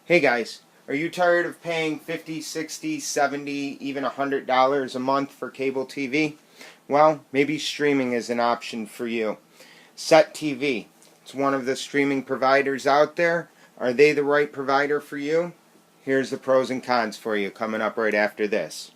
Hey guys, are you tired of paying $50, $60, $70, even $100 a month for cable TV? Well, maybe streaming is an option for you. Set TV. It's one of the streaming providers out there. Are they the right provider for you? Here's the pros and cons for you coming up right after this.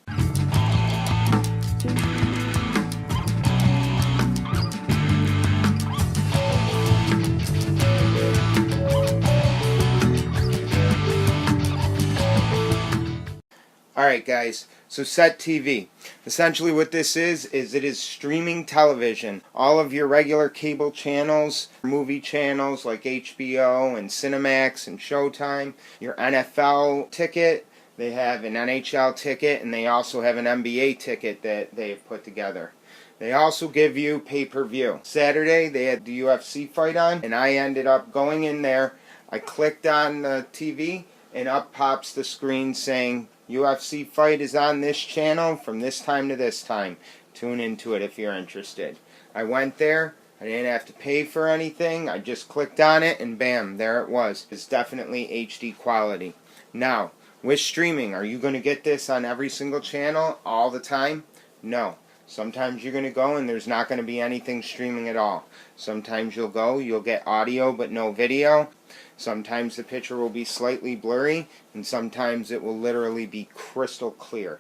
Alright guys, so Set TV. Essentially what this is it is streaming television. All of your regular cable channels, movie channels like HBO and Cinemax and Showtime, your NFL ticket, they have an NHL ticket, and they also have an NBA ticket that they have put together. They also give you pay-per-view. Saturday they had the UFC fight on, and I ended up going in there. I clicked on the TV, and up pops the screen saying, UFC fight is on this channel from this time to this time. Tune into it if you're interested. I went there. I didn't have to pay for anything. I just clicked on it and bam, there it was. It's definitely HD quality. Now, with streaming, are you going to get this on every single channel all the time? No. Sometimes you're going to go and there's not going to be anything streaming at all. Sometimes you'll get audio but no video. Sometimes the picture will be slightly blurry, and sometimes it will literally be crystal clear.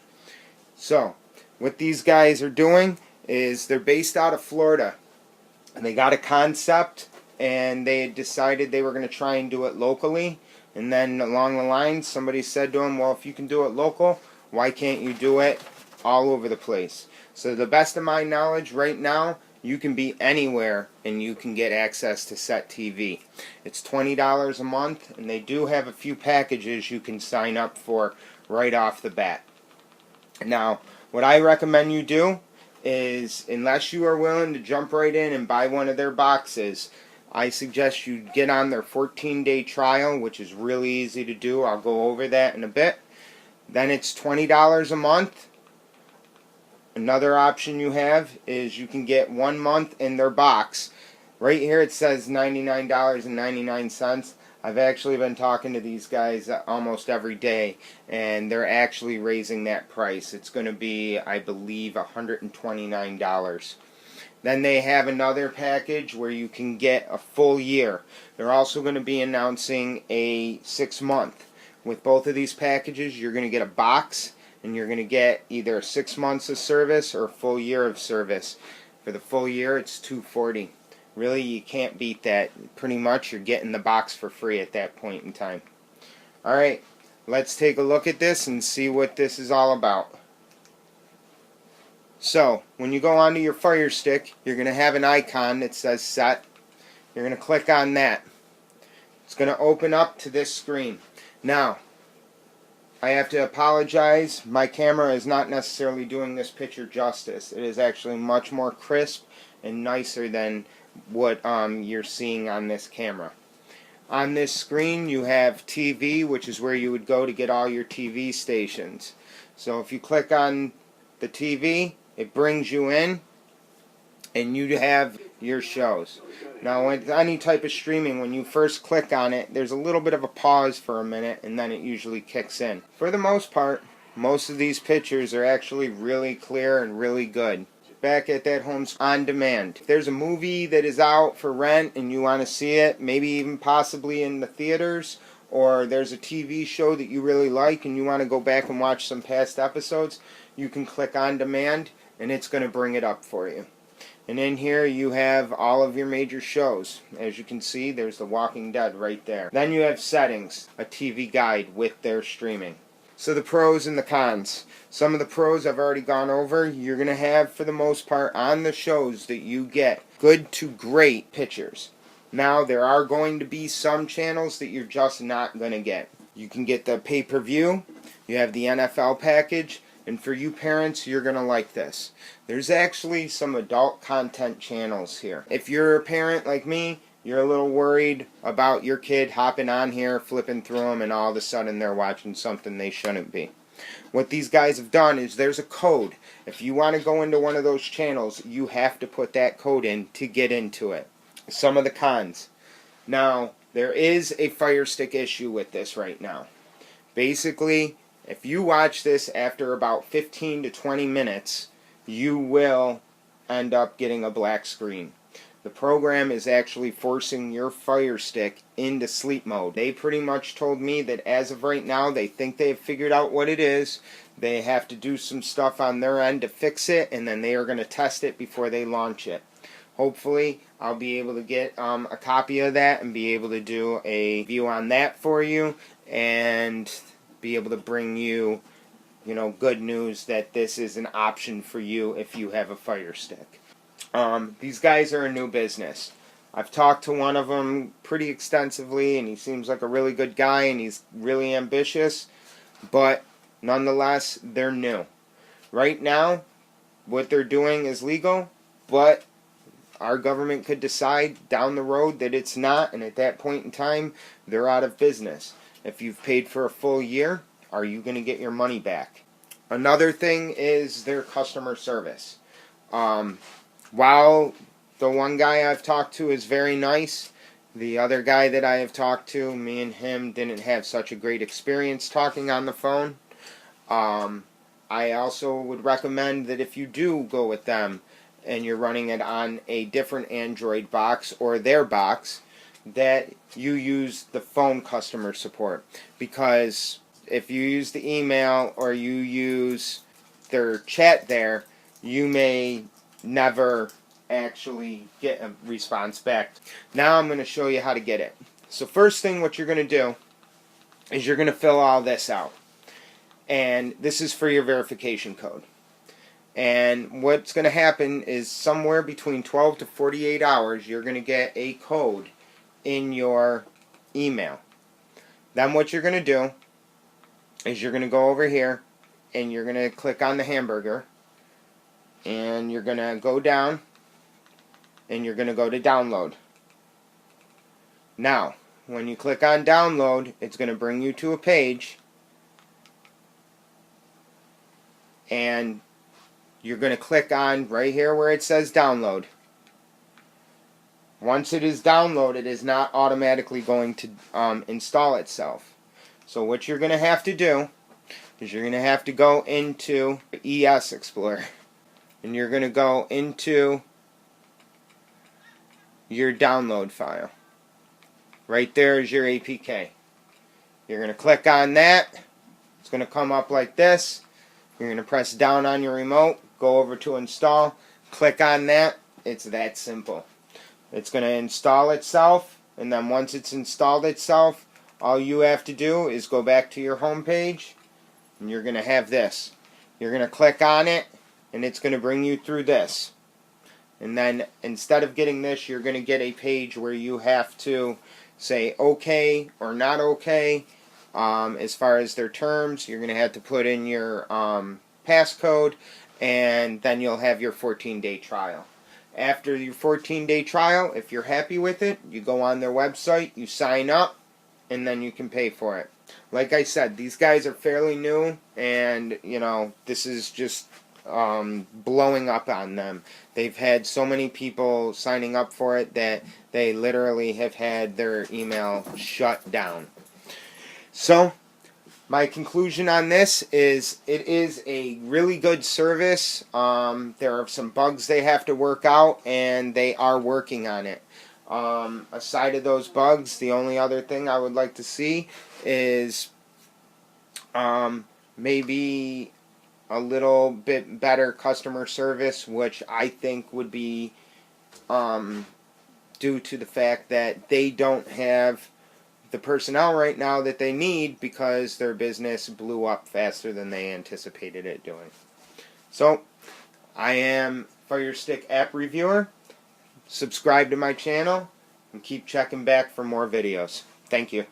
So, what these guys are doing is they're based out of Florida, and they got a concept, and they decided they were going to try and do it locally, and then along the line, somebody said to them, well, if you can do it local, why can't you do it all over the place? So, the best of my knowledge right now, you can be anywhere and you can get access to Set TV. It's $20 a month, and they do have a few packages you can sign up for right off the bat. Now, what I recommend you do is, unless you are willing to jump right in and buy one of their boxes, I suggest you get on their 14-day trial, which is really easy to do. I'll go over that in a bit. Then it's $20 a month. Another option you have is you can get 1 month in their box. Right here it says $99.99. I've actually been talking to these guys almost every day, and they're actually raising that price. It's going to be, I believe, $129. Then they have another package where you can get a full year. They're also going to be announcing a 6-month. With both of these packages, you're going to get a box, and you're going to get either 6 months of service or a full year of service. For the full year, it's $240. Really, you can't beat that. Pretty much, you're getting the box for free at that point in time. Alright, let's take a look at this and see what this is all about. So, when you go onto your Fire Stick, you're going to have an icon that says Set. You're going to click on that. It's going to open up to this screen. Now, I have to apologize, my camera is not necessarily doing this picture justice. It is actually much more crisp and nicer than what you're seeing on this camera. On this screen you have TV, which is where you would go to get all your TV stations. So if you click on the TV, it brings you in, and you have your shows. Now, with any type of streaming, when you first click on it, there's a little bit of a pause for a minute, and then it usually kicks in. For the most part, most of these pictures are actually really clear and really good. Back at that home on demand. If there's a movie that is out for rent and you want to see it, maybe even possibly in the theaters, or there's a TV show that you really like and you want to go back and watch some past episodes, you can click on demand, and it's going to bring it up for you. And in here you have all of your major shows. As you can see, there's The Walking Dead right there. Then you have settings, a TV guide with their streaming. So the pros and the cons. Some of the pros I've already gone over. You're going to have, for the most part, on the shows that you get, good to great pictures. Now, there are going to be some channels that you're just not going to get. You can get the pay-per-view. You have the NFL package. And for you parents, you're going to like this. There's actually some adult content channels here. If you're a parent like me, you're a little worried about your kid hopping on here, flipping through them, and all of a sudden they're watching something they shouldn't be. What these guys have done is there's a code. If you want to go into one of those channels, you have to put that code in to get into it. Some of the cons. Now, there is a Fire Stick issue with this right now. Basically, if you watch this after about 15 to 20 minutes, you will end up getting a black screen. The program is actually forcing your Fire Stick into sleep mode. They pretty much told me that as of right now, they think they have figured out what it is. They have to do some stuff on their end to fix it, and then they are going to test it before they launch it. Hopefully, I'll be able to get a copy of that and be able to do a review on that for you, and be able to bring you, good news that this is an option for you if you have a Fire Stick. These guys are a new business. I've talked to one of them pretty extensively, and he seems like a really good guy, and he's really ambitious, but nonetheless, they're new. Right now, what they're doing is legal, but our government could decide down the road that it's not, and at that point in time, they're out of business. If you've paid for a full year, are you going to get your money back? Another thing is their customer service. While the one guy I've talked to is very nice, the other guy that I have talked to, me and him didn't have such a great experience talking on the phone. I also would recommend that if you do go with them and you're running it on a different Android box or their box, that you use the phone customer support. Because if you use the email or you use their chat there, you may never actually get a response back. Now I'm going to show you how to get it. So first thing what you're going to do is you're going to fill all this out. And this is for your verification code. And what's going to happen is somewhere between 12 to 48 hours you're going to get a code in your email. Then what you're going to do is you're going to go over here and you're going to click on the hamburger, and you're going to go down and you're going to go to download. Now, when you click on download, it's going to bring you to a page, and you're going to click on right here where it says download. Once it is downloaded, it is not automatically going to install itself. So what you're going to have to do is you're going to have to go into ES Explorer, and you're going to go into your download file. Right there is your APK. You're going to click on that. It's going to come up like this. You're going to press down on your remote, go over to install, click on that. It's that simple. It's going to install itself, and then once it's installed itself, all you have to do is go back to your home page, and you're going to have this. You're going to click on it, and it's going to bring you through this. And then instead of getting this, you're going to get a page where you have to say okay or not okay. As far as their terms, you're going to have to put in your passcode, and then you'll have your 14-day trial. After your 14-day trial, if you're happy with it, you go on their website, you sign up, and then you can pay for it. Like I said, these guys are fairly new, and this is just blowing up on them. They've had so many people signing up for it that they literally have had their email shut down. So my conclusion on this is it is a really good service. There are some bugs they have to work out, and they are working on it. Aside of those bugs, the only other thing I would like to see is maybe a little bit better customer service, which I think would be due to the fact that they don't have the personnel right now that they need because their business blew up faster than they anticipated it doing. So, I am Fire Stick App Reviewer. Subscribe to my channel and keep checking back for more videos. Thank you.